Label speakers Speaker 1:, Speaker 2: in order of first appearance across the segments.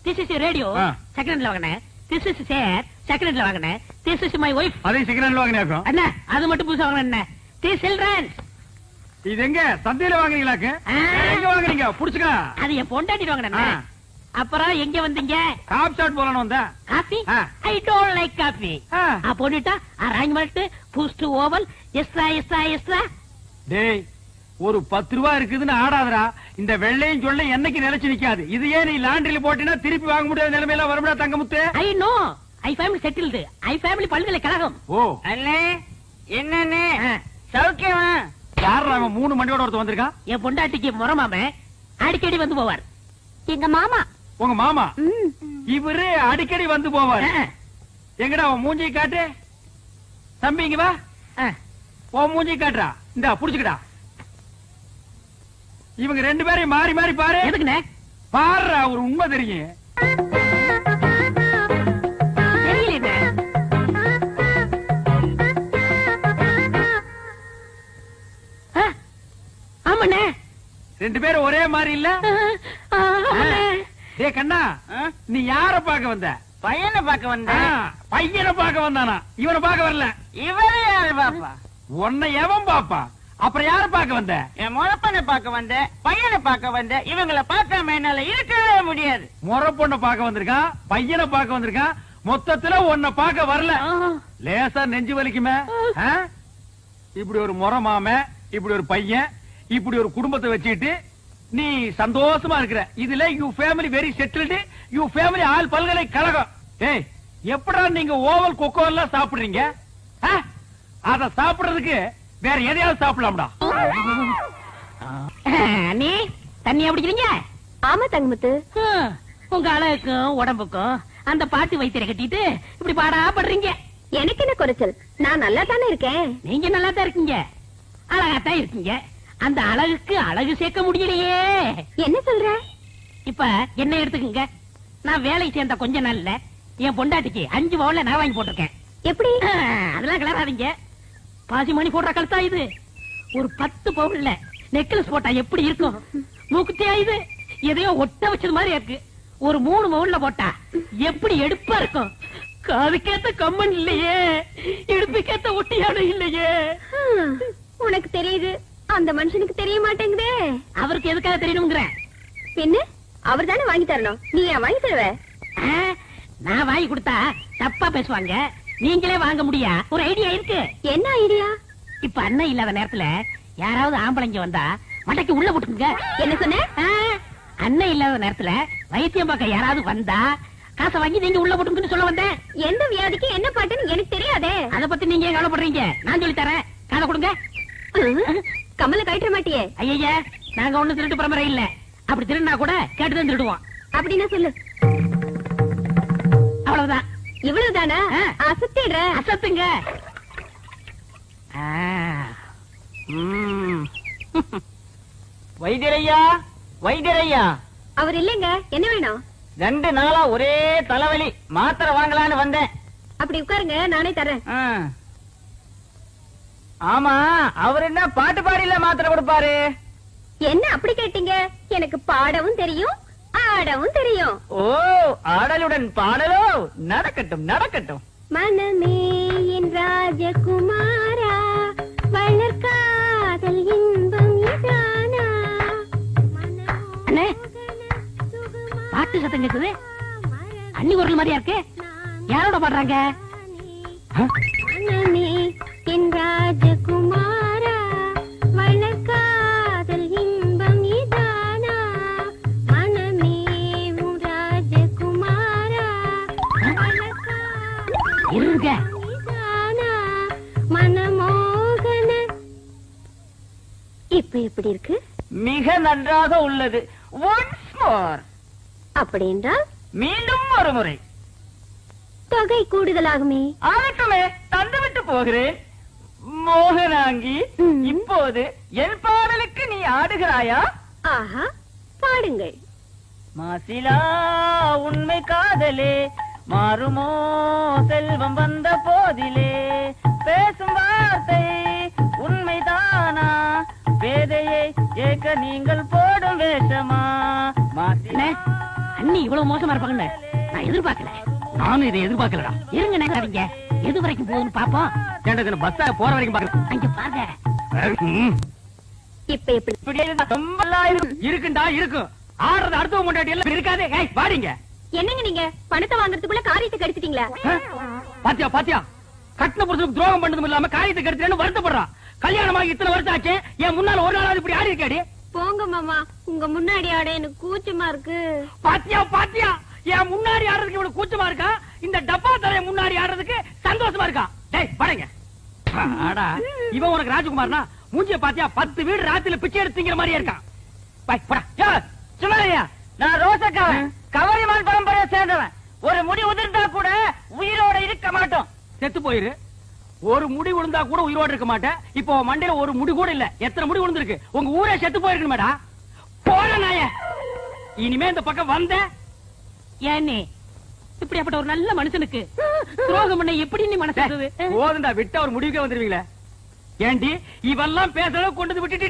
Speaker 1: This is your radio. Second hand வாங்குனே. This is chair. Second hand வாங்குனே. This is my wife.
Speaker 2: அதே second hand வாங்குனேக்கோ.
Speaker 1: அண்ணா அது மட்டும் புதுசா வாங்குனே. This children.
Speaker 2: இது எங்க சந்தையில வாங்குறீங்களாக்கு? எங்க வாங்குறீங்க? புடிச்சுக்க.
Speaker 1: அது என் பொண்டாட்டி வாங்குனே. அப்புறம் எங்க வந்தீங்க?
Speaker 2: காபி ஷாட் போறணும் வந்தா.
Speaker 1: Coffee? I don't like coffee. போட்டுட்டா அரேஞ்ச்மென்ட் பூஸ்ட் ஓவல் எக்ஸ்ட்ரா.
Speaker 2: டேய் ஒரு 10 ரூபாய் இருக்குதுன்னு ஆடாதடா. இந்த வெள்ளையும் சொல்ல என்னைக்கு நிலைச்சு நிக்காது. இது ஏன் நீ லாண்டரியில போட்டினா திருப்பி வாங்க முடியாத நிலைமையில வரும்டா Thangamuthu.
Speaker 1: I know. I family settled. I family பல்கலைக்கழகம்.
Speaker 2: ஓ
Speaker 3: அண்ணே என்னண்ணே சௌக்கியமா?
Speaker 2: யாரா அவன் 3 மணியோட ஒருத்தர் வந்திருக்கான்?
Speaker 1: என் பொண்டாட்டிக்கு முறமாம அடிக்கடி வந்து போவார்.
Speaker 4: எங்க மாமா.
Speaker 2: உங்க மாமா? இவரு அடிக்கடி வந்து போவார். எங்கடா உன் மூஞ்சி காட்டு. தம்பி இங்க வா. உன் மூஞ்சி காட்டுறா. இந்தா புடிச்சுக்கடா. இவங்க 2 பேரையும் மாறி மாறி பாரு.
Speaker 1: எதுக்குண்ணே?
Speaker 2: பாருடா ஒரு உண்மை தெரியும்.
Speaker 1: தெரியல. ஆமாண்ணே
Speaker 2: 2 பேரும் ஒரே மாதிரி இல்ல? டேய் கண்ணா நீ யார பாக்க வந்த?
Speaker 3: பையனை பார்க்க வந்தேன்.
Speaker 2: பையனை பார்க்க வந்தானா? இவனை பார்க்க வரல.
Speaker 3: இவரே யாரு பாப்பா?
Speaker 2: உன்னை எவன் பாப்பா? அப்புறம் யார பார்க்க வந்த?
Speaker 3: என் முறப்பனை பார்க்க வந்தேன், பையனை பார்க்க வந்தேன். இவங்களை பார்க்காம என்னால இருக்கவே முடியாது.
Speaker 2: முறை பொண்ணை பார்க்க வந்திருக்கான், பையனை பார்க்க வந்திருக்கான். மொத்தத்துல உன்னை பார்க்க வரல. லேசா நெஞ்சு வலிக்குமே. இப்படி ஒரு முறை மாம, இப்படி ஒரு பையன், இப்படி ஒரு குடும்பத்தை வச்சுட்டு நீ சந்தோஷமா இருக்கிற. இதுல you family very settled. You family all பல்கலைக்கழகம். ஏய் எப்படா நீங்க ஓவல் கொக்கோ எல்லாம் சாப்பிடுறீங்க? அத சாப்பிடுறதுக்கு வேற எதையாவது சாப்பிடலாம்டா.
Speaker 1: நீ தண்ணியா பிடிக்கிறீங்க?
Speaker 4: ஆமா தங்கமுத்து.
Speaker 1: உங்க அழகுக்கும் உடம்புக்கும் அந்த பாட்டு வைத்தியரை கட்டிட்டு இப்படி பாடா படுறீங்க.
Speaker 4: எனக்கு என்ன குறைச்சல்? நான் நல்லா தானே இருக்கேன்.
Speaker 1: நீங்க நல்லா தான் இருக்கீங்க, அழகாத்தான் இருக்கீங்க. அந்த அழகுக்கு அழகு சேர்க்க முடியலையே.
Speaker 4: என்ன சொல்ற?
Speaker 1: இப்ப என்ன எடுத்துக்கங்க. நான் வேலைக்கு சேர்ந்த கொஞ்ச நாள்ல என் பொண்டாட்டிக்கு 5 பவுன்ல நான் வாங்கி போட்டிருக்கேன்.
Speaker 4: எப்படி?
Speaker 1: அதெல்லாம் கிளறாதீங்க. பாசி மணி போடுற கழுத்தா இது. ஒரு 10 பவுன்ல நெக்லஸ் போட்டா எப்படி இருக்கும்? மூக்குத்தியா இது? எதையோ ஒட்ட வச்சது மாதிரி இருக்கு. ஒரு 3 பவுன்ல போட்டா எப்படி எடுப்பா இருக்கும்? காதுக்கேத்த கம்மன் இல்லையே, இடுப்புக்கேத்த ஒட்டியாடு இல்லையே.
Speaker 4: உனக்கு தெரியுது, அந்த மனுஷனுக்கு தெரிய மாட்டேங்குதே.
Speaker 1: அவருக்கு எதுக்காக தெரியணுங்கிற?
Speaker 4: பின்ன அவர் தானே வாங்கி தரணும். நீ ஏன் வாங்கி தருவ?
Speaker 1: நான் வாங்கி கொடுத்தா தப்பா பேசுவாங்க. நீங்களே வாங்க முடியா? ஒரு ஐடியா இருக்கு.
Speaker 4: என்ன ஐடியா?
Speaker 1: இப்ப அண்ணன் இல்லாத நேரத்துல யாராவது ஆம்பளைங்க வந்தா மட்டைக்கு உள்ள போட்டுங்க.
Speaker 4: என்ன சொன்ன?
Speaker 1: அண்ணன் இல்லாத நேரத்துல வைத்தியம் பார்க்க யாராவது வந்தா காசை வாங்கி நீங்க உள்ள போட்டுங்கன்னு சொல்ல வந்தேன்.
Speaker 4: எந்த வியாதிக்கு என்ன பாட்டுன்னு எனக்கு தெரியாதே.
Speaker 1: அத பத்தி நீங்க கவலைப்படுறீங்க, நான் சொல்லி தரேன். காதை கொடுங்க.
Speaker 4: கமல கழட்ட மாட்டியே?
Speaker 1: ஐயா நாங்க ஒண்ணு திருட்டு பரம்பரை இல்ல. அப்படி திருடினா கூட கேட்டுதான் திருடுவோம்.
Speaker 4: அப்படின்னா சொல்லு.
Speaker 1: அவ்வளவுதான்.
Speaker 4: இவ்வளவுதானா? அசத்திடுற.
Speaker 1: அசத்துங்க.
Speaker 3: வைத்தியரையா, வைத்தியரையா.
Speaker 4: அவர் இல்லைங்க. என்ன வேணும்?
Speaker 3: 2 நாளா ஒரே தலைவலி, மாத்திரை வாங்கலான்னு வந்தேன்.
Speaker 4: அப்படி உட்காருங்க, நானே தரேன்.
Speaker 3: ஆமா, அவர் என்ன பாட்டு பாடியில மாத்திரை கொடுப்பாரு?
Speaker 4: என்ன அப்படி கேட்டீங்க? எனக்கு பாடவும் தெரியும், ஆடவும் தெரியும்.
Speaker 3: ஓ, ஆடலுடன் பாடலோ? நடக்கட்டும் நடக்கட்டும்.
Speaker 4: மனமே என் ராஜகுமாரா, வளர்காதல் இன்பம் இதானா?
Speaker 1: அண்ணே பாட்டு சத்தம் கேக்குது. அண்ணி குரல் மாதிரியா இருக்கு. யாரோட பாடுறாங்க?
Speaker 4: மனமே என் ராஜகுமாரா, வளர்காதல் இன்பம் இதானா? மனமே உன் ராஜகுமாரா,
Speaker 1: இருங்க.
Speaker 4: மனமோகன. இப்ப எப்படி இருக்கு?
Speaker 3: மிக நன்றாக உள்ளது. Once more.
Speaker 4: அப்படி என்றால்
Speaker 3: மீண்டும் ஒரு முறை
Speaker 4: தொகை கூடுதலாகுமே.
Speaker 3: ஆகட்டுமே, தந்துவிட்டு போகிறேன். மோகனாங்கி, இப்போது என் பாடலுக்கு நீ ஆடுகிறாயா?
Speaker 4: ஆஹா, பாடுங்கள்.
Speaker 3: மாசிலா உண்மை காதலே மாறுமோ செல்வம் வந்த போதிலே, பேசும் வார்த்தை உண்மைதானா, பேதையை ஏக்க நீங்கள் போடும் வேஷமா? மாசிலா
Speaker 1: அண்ணி இவ்வளவு மோசமா இருப்பாங்கன்னு நான் எதிர்பார்க்கல.
Speaker 2: நானும் இதை எதிர்பார்க்கலடா.
Speaker 1: இருங்க நினைக்காதீங்க, எது வரைக்கும் போகுதுன்னு பாப்போம்.
Speaker 2: பஸ்ஸா போற வரைக்கும் பாக்குறேன்.
Speaker 1: அங்க பாருங்க.
Speaker 4: இப்ப எப்படி?
Speaker 3: இப்படி ரொம்ப நல்லா இருக்கும்.
Speaker 2: இருக்குண்டா இருக்கும். ஆடுறது அடுத்த முன்னாடி எல்லாம் இருக்காது. பாடிங்க.
Speaker 4: என்னங்க நீங்க பணத்தை வாங்குறதுக்குள்ள காரியத்தை கடிச்சிட்டீங்களா?
Speaker 2: பாத்தியா பாத்தியா, கட்டின புருஷனுக்கு துரோகம் பண்ணதும் இல்லாம காரியத்தை கெடுத்துறேன்னு வருத்தப்படுறான். கல்யாணமாக இத்தனை வருஷம் ஆச்சு, என் முன்னால ஒரு நாளாவது இப்படி ஆடி இருக்காடி.
Speaker 4: போங்க மாமா, உங்க முன்னாடி ஆட எனக்கு கூச்சமா இருக்கு.
Speaker 2: பாத்தியா பாத்தியா, என் முன்னாடி ஆடுறதுக்கு இவ்வளவு கூச்சமா இருக்கா, இந்த டப்பா தலைய முன்னாடி ஆடுறதுக்கு சந்தோஷமா இருக்கா. டேய் பாடுங்க. ஆடா, இவன் உனக்கு ராஜகுமார்னா மூஞ்சிய பாத்தியா 10 வீடு ராத்திரில பிச்சை எடுத்துங்கிற மாதிரியே இருக்கான்.
Speaker 3: சும்மாரியா, நான் ரோசக்காரன், கவரிமான் பரம்பரையை சேர்ந்தவன். ஒரு முடி உதிர்ந்தா கூட உயிரோட இருக்க மாட்டோம்.
Speaker 2: செத்து போயிரு. ஒரு முடி விழுந்தா கூட உயிரோடு இருக்க மாட்டேன். இப்போ மண்டையில ஒரு முடி கூட இல்ல. எத்தனை முடி விழுந்திருக்கு? உங்க ஊரே செத்து போயிருக்கு மேடா. போற நாய, இனிமே இந்த பக்கம் வந்த
Speaker 1: ஏன்னே இப்படியாப்பட்ட ஒரு நல்ல மனுஷனுக்கு துரோகம் பண்ண எப்படி நீ மனசு?
Speaker 2: போதுண்டா, விட்டு அவர் முடிவுக்கே வந்துருவீங்களே. ஏண்டி இவெல்லாம் பேசுறத கொண்டு விட்டு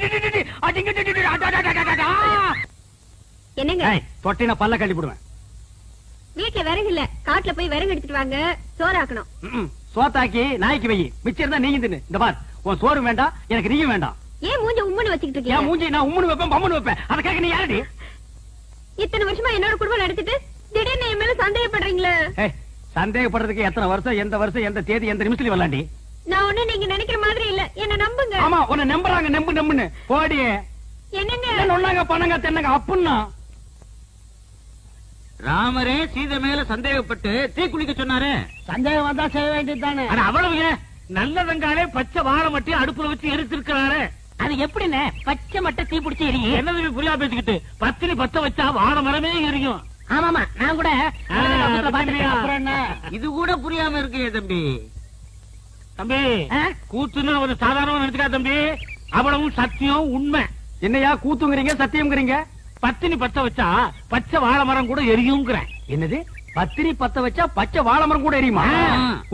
Speaker 4: என்னங்க
Speaker 2: தொட்டின பல்ல கட்டி போடுவேன்.
Speaker 4: வீட்டுல விறகு இல்ல, காட்டுல போய் விறகு எடுத்துட்டு வாங்க, சோறாக்கணும்.
Speaker 2: சோத்தாக்கி நாய்க்கு வை, மிச்சம் இருந்தா நீங்க தின்னு. இந்த பார், உன் சோறு வேண்டாம், எனக்கு நீயும் வேண்டாம்.
Speaker 4: ஏன் மூஞ்ச உம்முன்னு வச்சுக்கிட்டு
Speaker 2: என்
Speaker 4: இருக்கீங்க?
Speaker 2: மூஞ்சி நான் உம்முன்னு வைப்பேன், பம்முன்னு வைப்பேன். அதை கேட்க நீ யாரடி?
Speaker 4: இத்தனை வருஷமா என்னோட குடும்பம் நடத்திட்டு திடீர்னு என் மேல சந்தேகப்படுறீங்களே.
Speaker 2: சந்தேகப்படுறதுக்கு எத்தனை வருஷம், எந்த வருஷம், எந்த தேதி, எந்த நிமிஷத்துல வரலாண்டி?
Speaker 4: நான் ஒண்ணு நீங்க நினைக்கிற மாதிரி இல்ல, என்ன நம்புங்க.
Speaker 2: ஆமா, உன்னை நம்புறாங்க, நம்பு நம்புன்னு போடி.
Speaker 4: என்னங்க
Speaker 2: ஒன்னாங்க பணங்க தென்னங்க அப்புன்னா.
Speaker 3: ராமரே சீதை மேல சந்தேகப்பட்டு தீ குளிக்க சொன்னாரு.
Speaker 1: சந்தேகம் வந்தா செய்ய வேண்டியதுதானே.
Speaker 3: அவ்வளவு நல்ல வெங்காலே பச்சை வாழை மட்டி அடுப்புல வச்சு எரிச்சிருக்கிறாரு.
Speaker 1: அது எப்படின்னு பச்சை மட்டை தீ பிடிச்சி எரியும்?
Speaker 3: என்னது புரியா பேசிக்கிட்டு, பத்தினி பத்த வச்சா வாழை மரமே எரியும்.
Speaker 1: ஆமாமா, நான் கூட
Speaker 3: இது கூட புரியாம இருக்கு தம்பி. தம்பி, கூத்துன்னு ஒரு சாதாரணமா நினைச்சுக்கா தம்பி, அவ்வளவும் சத்தியம் உண்மை.
Speaker 2: என்னையா கூத்துங்கிறீங்க சத்தியம்ங்கிறீங்க?
Speaker 3: பத்தினி பத்த வச்சா பச்சை வாழை மரம் கூட எரியுங்கிற.
Speaker 2: என்னது, பத்தினி பத்த வச்சா பச்சை வாழை மரம் கூட எரியுமா?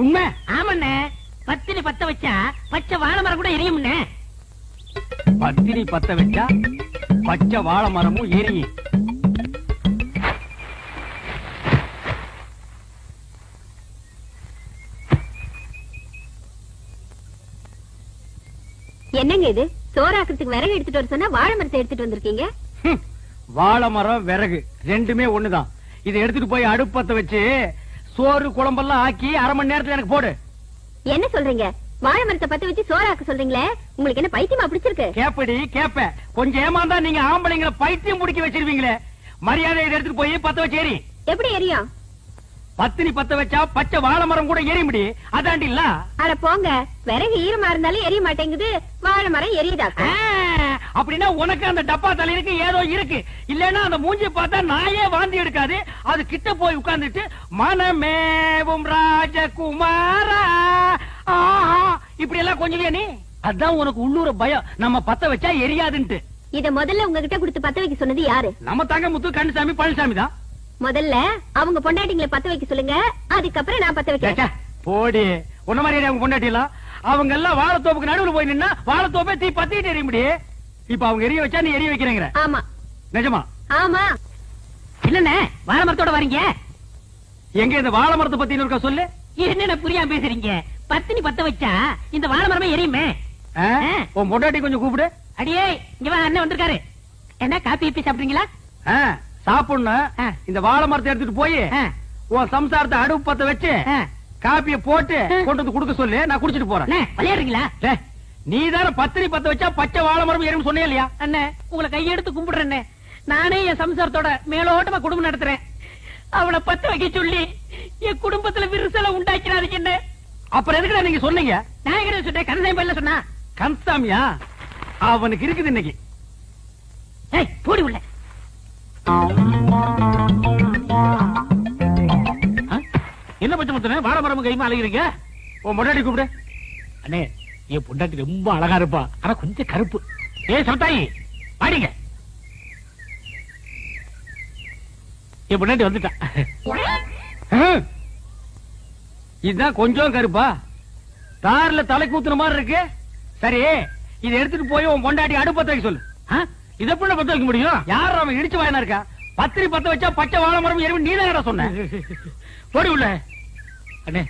Speaker 2: உண்மை.
Speaker 1: ஆமாண்ணே, பத்தினி பத்த வச்சா பச்சை வாழை மரம் கூட எரியும்ண்ணே.
Speaker 2: பத்தினி பத்த வச்சா பச்சை வாழை மரமும் எரியும்.
Speaker 4: என்னங்க இது, சோறாக்கிறதுக்கு விறகு எடுத்துட்டு வர சொன்னா வாழை மரத்தை எடுத்துட்டு வந்திருக்கீங்க.
Speaker 2: வாழை மரம் விறகு ரெண்டுமே ஒண்ணுதான். இதை எடுத்துட்டு போய் அடுப்பத்த வச்சு சோறு குழம்பெல்லாம் ஆக்கி 1/2 மணி நேரத்துல எனக்கு போடு.
Speaker 4: என்ன சொல்றீங்க? வாழை மரத்தை பத்த வச்சு சோறாக்க சொல்றீங்களே, உங்களுக்கு என்ன பைத்தியமா பிடிச்சிருக்கு?
Speaker 2: கேப்படி கேப்ப, கொஞ்சம் ஏமாந்தா நீங்க ஆம்பளைங்களை பைத்தியம் பிடிக்க வச்சிருவீங்களே. மரியாதை இதை எடுத்துட்டு போய் பத்த வச்சு எரி.
Speaker 4: எப்படி எரியும்?
Speaker 2: பத்தினி பத்த வச்சா பச்சை வாழை மரம் கூட எரிய முடியும். அதாண்டி இல்ல.
Speaker 4: அட போங்க, விறகு ஈரமா இருந்தாலும் எரிய மாட்டேங்குது, வாழை மரம் எரியுதா?
Speaker 2: அப்படின்னா உனக்கு அந்த டப்பா தலையிருக்கு ஏதோ இருக்கு. இல்லன்னா அந்த மூஞ்சி பார்த்தா நாயே வாந்தி எடுக்காது. அது கிட்ட போய் உட்கார்ந்துட்டு மனமேவும் ராஜகுமாரா இப்படி எல்லாம் கொஞ்சம் நீ. அதான் உனக்கு உள்ளூர பயம், நம்ம பத்த வச்சா எரியாதுன்ட்டு.
Speaker 4: இத முதல்ல உங்ககிட்ட கொடுத்து பத்த வைக்க சொன்னது யாரு?
Speaker 2: நம்ம தங்க முத்து கண்ணுசாமி பழனிசாமி தான்.
Speaker 4: முதல்ல அவங்க பொண்டாட்டிங்களை பத்த வைக்க சொல்லுங்க, அதுக்கப்புறம் நான் பத்த வைக்கிறேன்.
Speaker 2: போடி, உன்ன மாதிரி அவங்க பொண்டாட்டிலாம் அவங்க எல்லாம் வாழைத்தோப்புக்கு நடுவுல போய் நின்னா வாழைத்தோப்பே தீ பத்திட்டு எரிய முடியும். இப்ப அவங்க எரிய வச்சா நீ எரிய வைக்கிறேங்கிற?
Speaker 4: ஆமா.
Speaker 2: நிஜமா?
Speaker 4: ஆமா.
Speaker 1: இல்லண்ணே, வாழை மரத்தோட வரீங்க?
Speaker 2: எங்க இந்த வாழை மரத்தை பத்தி இருக்கா சொல்லு.
Speaker 1: என்ன புரியாம பேசுறீங்க? பத்தினி பத்த வச்சா இந்த வாழை மரமே எரியுமே.
Speaker 2: உன் பொண்டாட்டி கொஞ்சம் கூப்பிடு.
Speaker 1: அடியே இங்க வா, அண்ணன் வந்திருக்காரு. என்ன காப்பி இப்பி சாப்பிடுறீங்களா?
Speaker 2: சாப்பிடணும். இந்த வாழை மரத்தை எடுத்துட்டு போய் உன் சம்சாரத்தை அடுப்பு பத்த வச்சு காப்பிய போட்டு கொண்டு வந்து குடுக்க சொல்லு, நான் குடிச்சிட்டு போறேன்.
Speaker 1: விளையாடுறீங்களா?
Speaker 2: நீ தானே பத்தினி பத்த வச்சா பச்சை வாழை மரம் எரியும் சொன்னே இல்லையா?
Speaker 1: அண்ணே, உங்களை கையெடுத்து கும்பிடுறேன். நானே என் சம்சாரத்தோட மேலோட்டமா குடும்பம் நடத்துறேன். அவளை பத்த வைக்க சொல்லி என் குடும்பத்துல விரிசலை உண்டாக்கிறாதீங்க.
Speaker 2: அப்புறம் எதுக்குடா நீங்க சொன்னீங்க?
Speaker 1: நான் எங்க சொன்னேன்? கந்தசாமி பையில சொன்னா.
Speaker 2: கந்தசாமியா? அவனுக்கு இருக்குது இன்னைக்கு.
Speaker 1: போடி உள்ள.
Speaker 3: முத்தனே வாழ மரம் கைமா அலைகிறீங்க?
Speaker 2: உன் பொண்டாட்டி கூப்பிடு.
Speaker 3: அண்ணே என் பொண்டாட்டி ரொம்ப அழகா இருப்பா, ஆனா கொஞ்சம் கருப்பு. சமத்தாயி வாடிங்க. என் பொண்டாட்டி வந்துட்டா.
Speaker 2: இதுதான் கொஞ்சம் கருப்பா, தார்ல தலை கூத்துன மாதிரி இருக்கு. சரி, இதை எடுத்துட்டு போய் உன் பொண்டாட்டி அடுப்பத்த வைக்க சொல்லு.
Speaker 3: இதை எப்படி பத்த வைக்க முடியும்?
Speaker 2: யார் அவன் இடிச்சு வாயினா இருக்கா? பத்திரி பத்த வச்சா பச்சை வாழை மரம் எருவு நீதான் சொன்ன.
Speaker 3: போடி உள்ள. அண்ணே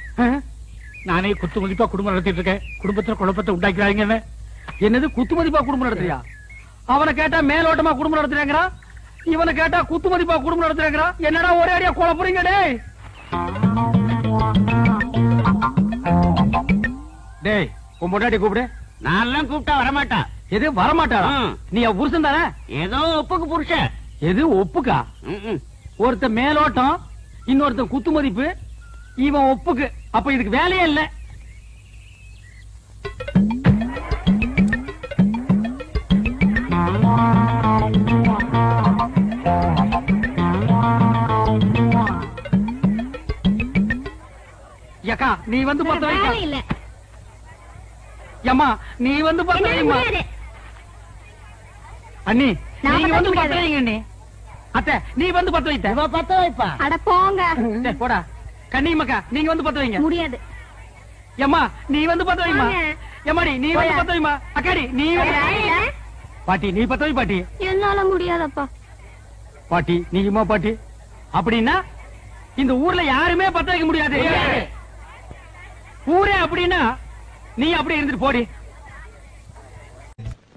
Speaker 3: நானே குத்து மதிப்பா குடும்பம் நடத்திட்டு இருக்கேன், குடும்பத்துல குழப்பத்தை உண்டாக்கிறாங்க.
Speaker 2: என்னது குத்து மதிப்பா குடும்பம் நடத்துறியா? அவனை கேட்டா மேலோட்டமா குடும்பம் நடத்துறாங்கறா, இவனை கேட்டா குத்து மதிப்பா குடும்பம் நடத்துறாங்கறா. என்னடா ஒரே அடியா குழப்பறீங்க டேய்? டேய் உன் பொண்டாட்டி கூப்பிடு.
Speaker 3: நான் கூப்பிட்டா வரமாட்டா.
Speaker 2: எது வரமாட்டாளா? நீ புருஷன் தானே?
Speaker 3: ஏதோ ஒப்புக்கு புருஷன்.
Speaker 2: எது ஒப்புக்கா? ஒருத்த மேலோட்டம், இன்னொருத்த குத்து மதிப்பு, இவன் ஒப்புக்கு. அப்ப இதுக்கு வேலையே இல்ல. யக்கா நீ வந்து பத்த வைக்க.
Speaker 4: இல்ல
Speaker 2: அம்மா நீ வந்து பத்த வைமா. அண்ணி நீங்க வந்து பத்த வைங்க. அண்ணி அத்தை நீ வந்து பத்த வைத்த.
Speaker 3: இவ பத்த வைப்பா.
Speaker 4: அட போங்க.
Speaker 2: டேய் போடா. கண்ணி மக்கா நீங்க வந்து பத்த வைங்க.
Speaker 4: முடியாது.
Speaker 2: அம்மா நீ வந்து பத்த வைமா.
Speaker 4: வாங்க.
Speaker 2: எம்மாடி நீ வந்து பத்த வைமா. அக்காடி நீ பாட்டி நீ பத்த வை பாட்டி.
Speaker 4: என்னால முடியாதப்பா.
Speaker 2: பாட்டி நீயுமா பாட்டி? அப்படின்னா இந்த ஊர்ல யாருமே பத்த வைக்க முடியாது. ஊரே அப்படின்னா நீ அப்படி இருந்துட்டு போடி.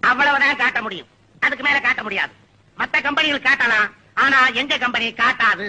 Speaker 5: அவ்வளவுதான் காட்ட முடியும், அதுக்கு மேல காட்ட முடியாது. மத்த கம்பெனிகள் காட்டலாம், ஆனா எங்க கம்பெனி காட்டாது.